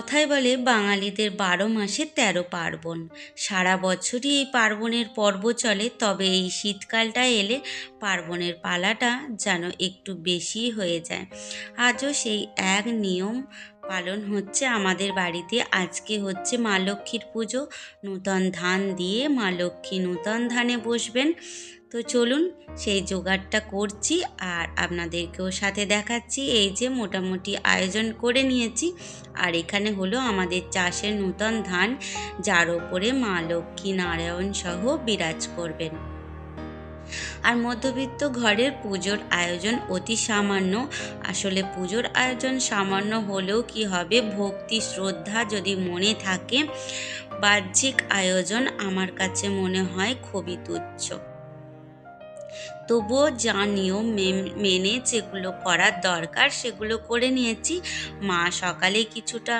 কথায় বলে বাঙালিদের 12 মাসে 13 পার্বণ। সারা বছরই এই পার্বণের পর্ব চলে, তবে এই শীতকালটা এলে পার্বণের পালাটা যেন একটু বেশি হয়ে যায়। আজও সেই এক নিয়ম পালন হচ্ছে আমাদের বাড়িতে। আজকে হচ্ছে মা লক্ষ্মীর পুজো। নূতন ধান দিয়ে মা লক্ষ্মী নূতন ধানে বসবেন। তো চলুন সেই জোগাড়টা করছি আর আপনাদেরকেও সাথে দেখাচ্ছি। এই যে মোটামুটি আয়োজন করে নিয়েছি। আর এখানে হলো আমাদের চাষের নূতন ধান, যার ওপরে মা লক্ষ্মী নারায়ণ সহ বিরাজ করবেন। আর মধ্যবিত্ত ঘরের পুজোর আয়োজন অতি সামান্য। আসলে পুজোর আয়োজন সামান্য হলেও কি হবে, ভক্তি শ্রদ্ধা যদি মনে থাকে, বাহ্যিক আয়োজন আমার কাছে মনে হয় খুবই তুচ্ছ। তবুও যা নিয়ম মেনে যেগুলো করার দরকার সেগুলো করে নিয়েছি। মা সকালে কিছুটা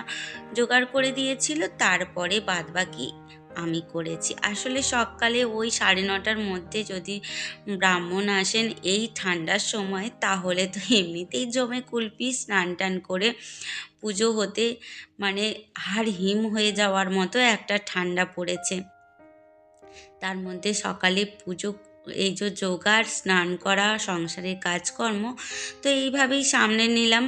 জোগাড় করে দিয়েছিল, তারপরে বাদবাকি আমি করেছি। আসলে সকালে ওই 9:30টার মধ্যে যদি ব্রাহ্মণ আসেন এই ঠান্ডার সময়, তাহলে তো এমনিতেই জমে কুলপি। স্নান টান করে পুজো হতে মানে হাড় হিম হয়ে যাওয়ার মতো একটা ঠান্ডা পড়েছে। তার মধ্যে সকালে পুজো, এই যে জোগাড়, স্নান করা, সংসারের কাজকর্ম, তো এইভাবেই সামনে নিলাম।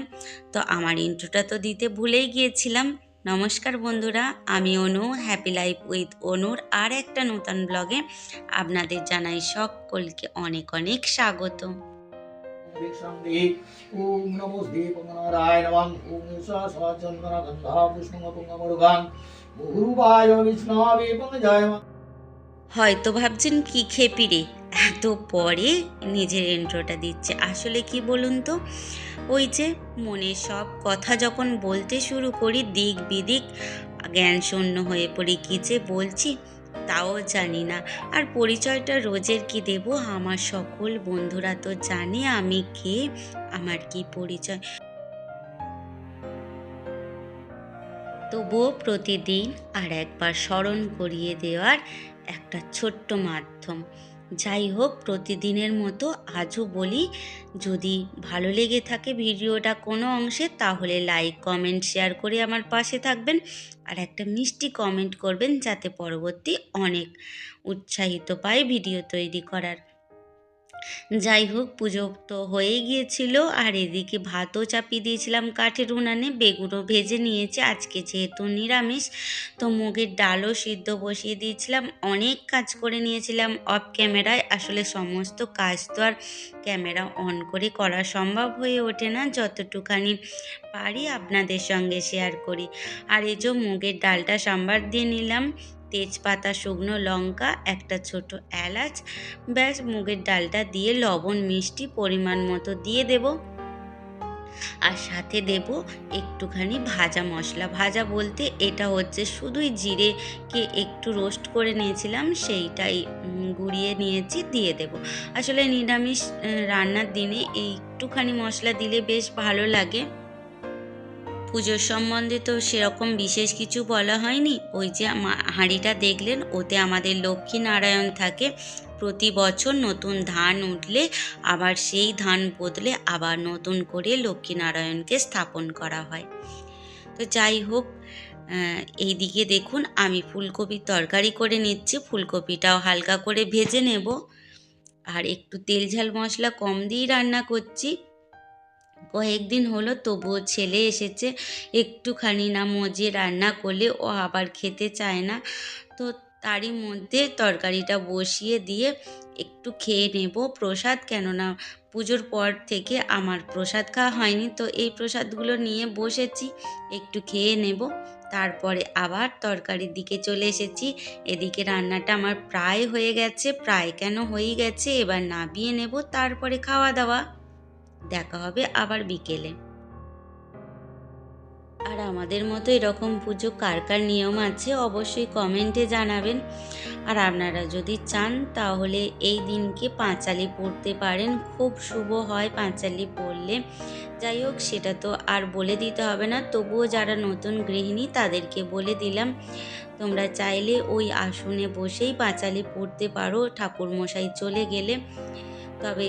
তো আমার ইন্ট্রোটা তো দিতে ভুলেই গিয়েছিলাম। নমস্কার বন্ধুরা, আমি অনু, হ্যাপি লাইফ উইথ অনুর আর একটা নতুন ব্লগে আপনাদের জানাই সকলকে অনেক অনেক স্বাগত। ওম নমস্তে পঙ্গনারায় নমঃ। ওম সচন্দন গন্ধা পুষ্পং পঙ্গমরুগাং বহুরূপায় বিষ্ণবে পঙ্গজায়। হয়তো ভাবছেন কি খেপি রে, এত পরে নিজের ইন্ট্রোটা দিচ্ছে। আসলে কি বলুন তো, ওই যে মনের সব কথা যখন বলতে শুরু করি, দিক বিদিক জ্ঞান শূন্য হয়ে পড়ি। কি যে বলছি তাও জানি না। আর পরিচয়টা রোজের কি দেব, আমার সকল বন্ধুরা তো জানে আমি কে, আমার কি পরিচয়। তবুও প্রতিদিন আর একবার স্মরণ করিয়ে দেওয়ার একটা ছোট্ট মাধ্যম। যাই হোক, প্রতিদিনের মতো আজও বলি, যদি ভালো লেগে থাকে ভিডিওটা কোনো অংশে, তাহলে লাইক কমেন্ট শেয়ার করে আমার পাশে থাকবেন। আর একটা মিষ্টি কমেন্ট করবেন, যাতে পরবর্তী অনেক উৎসাহিত পাই ভিডিও তৈরি করার। যাই হোক, পুজো তো হয়ে গিয়েছিল, আর এদিকে ভাতও চাপিয়ে দিয়েছিলাম কাঠের উনানে, বেগুনও ভেজে নিয়েছি। আজকে যেহেতু নিরামিষ, তো মুগের ডালও সিদ্ধ বসিয়ে দিয়েছিলাম। অনেক কাজ করে নিয়েছিলাম অফ ক্যামেরায়। আসলে সমস্ত কাজ তো আর ক্যামেরা অন করে করা সম্ভব হয়ে ওঠে না, যতটুখানি পারি আপনাদের সঙ্গে শেয়ার করি। আর এই যে মুগের ডালটা সাম্বার দিয়ে নিলাম, তেজপাতা, শুকনো লঙ্কা, একটা ছোট এলাচ, ব্যাস মুগের ডালটা দিয়ে লবণ মিষ্টি পরিমাণ মতো দিয়ে দেব। আর সাথে দেব একটুখানি ভাজা মশলা। ভাজা বলতে এটা হচ্ছে শুধুই জিরেকে একটু রোস্ট করে নিয়েছিলাম, সেইটাই গুঁড়িয়ে নিয়েছি, দিয়ে দেব। আসলে নিরামিষ রান্নার দিনে এই একটুখানি মশলা দিলে বেশ ভালো লাগে। পুজোর সম্বন্ধে তো সেরকম বিশেষ কিছু বলা হয়নি। ওই যে হাঁড়িটা দেখলেন, ওতে আমাদের লক্ষ্মী নারায়ণ থাকে। প্রতি বছর নতুন ধান উঠলে আবার সেই ধান বদলে আবার নতুন করে লক্ষ্মী নারায়ণকে স্থাপন করা হয়। তো যাই হোক, এই দিকে দেখুন আমি ফুলকপির তরকারি করে নিচ্ছি। ফুলকপিটাও হালকা করে ভেজে নেব, আর একটু তেল ঝাল মশলা কম দিয়েই রান্না করছি। কয়েকদিন হলো, তবুও ছেলে এসেছে, একটুখানি না মজে রান্না করলে ও আবার খেতে চায় না। তো তারই মধ্যে তরকারিটা বসিয়ে দিয়ে একটু খেয়ে নেব প্রসাদ, কেননা পুজোর পর থেকে আমার প্রসাদ খাওয়া হয়নি। তো এই প্রসাদগুলো নিয়ে বসেছি, একটু খেয়ে নেব, তারপরে আবার তরকারির দিকে চলে এসেছি। এদিকে রান্নাটা আমার প্রায় হয়ে গেছে, প্রায় কেন হয়েই গেছে, এবার নামিয়ে নেব, তারপরে খাওয়া দাওয়া। দেখা হবে আবার বিকেলে। আর আমাদের মতো এরকম পুজো কার কার নিয়ম আছে অবশ্যই কমেন্টে জানাবেন। আর আপনারা যদি চান তাহলে এই দিনকে পাঁচালি পড়তে পারেন, খুব শুভ হয় পাঁচালি পড়লে। যাই হোক, সেটা তো আর বলে দিতে হবে না, তবুও যারা নতুন গৃহিণী তাদেরকে বলে দিলাম। তোমরা চাইলে ওই আসনে বসেই পাঁচালি পড়তে পারো ঠাকুরমশাই চলে গেলে। তবে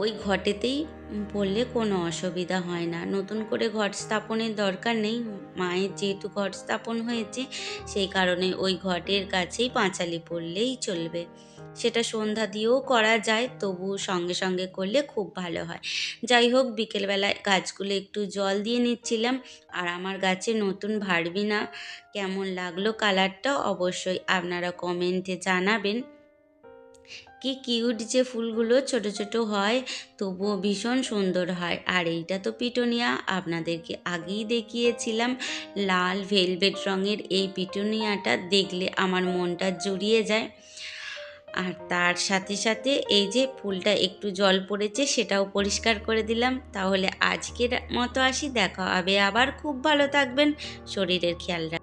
ওই ঘটেতেই পড়লে কোনো অসুবিধা হয় না। নতুন করে ঘট স্থাপনের দরকার নেই। মায়ের যেহেতু ঘট স্থাপন হয়েছে, সেই কারণে ওই ঘটের কাছেই পাঁচালি পড়লেই চলবে। সেটা সন্ধ্যা দিয়েও করা যায়, তবু সঙ্গে সঙ্গে করলে খুব ভালো হয়। যাই হোক, বিকেলবেলায় গাছগুলো একটু জল দিয়ে নিচ্ছিলাম। আর আমার গাছে নতুন ভার্বিনা কেমন লাগলো কালারটা অবশ্যই আপনারা কমেন্টে জানাবেন। কি কিউট যে ফুলগুলো, ছোট ছোট হয় তবুও ভীষণ সুন্দর হয়। আর এইটা তো পিটুনিয়া, আপনাদেরকে আগেই দেখিয়েছিলাম। লাল ভেলভেট রঙের এই পিটুনিয়াটা দেখলে আমার মনটা জুড়িয়ে যায়। আর তার সাথে সাথে এই যে ফুলটা একটু জল পড়েছে, সেটাও পরিষ্কার করে দিলাম। তাহলে আজকের মতো আসি, দেখা হবে আবার। খুব ভালো থাকবেন, শরীরের খেয়াল রাখবেন।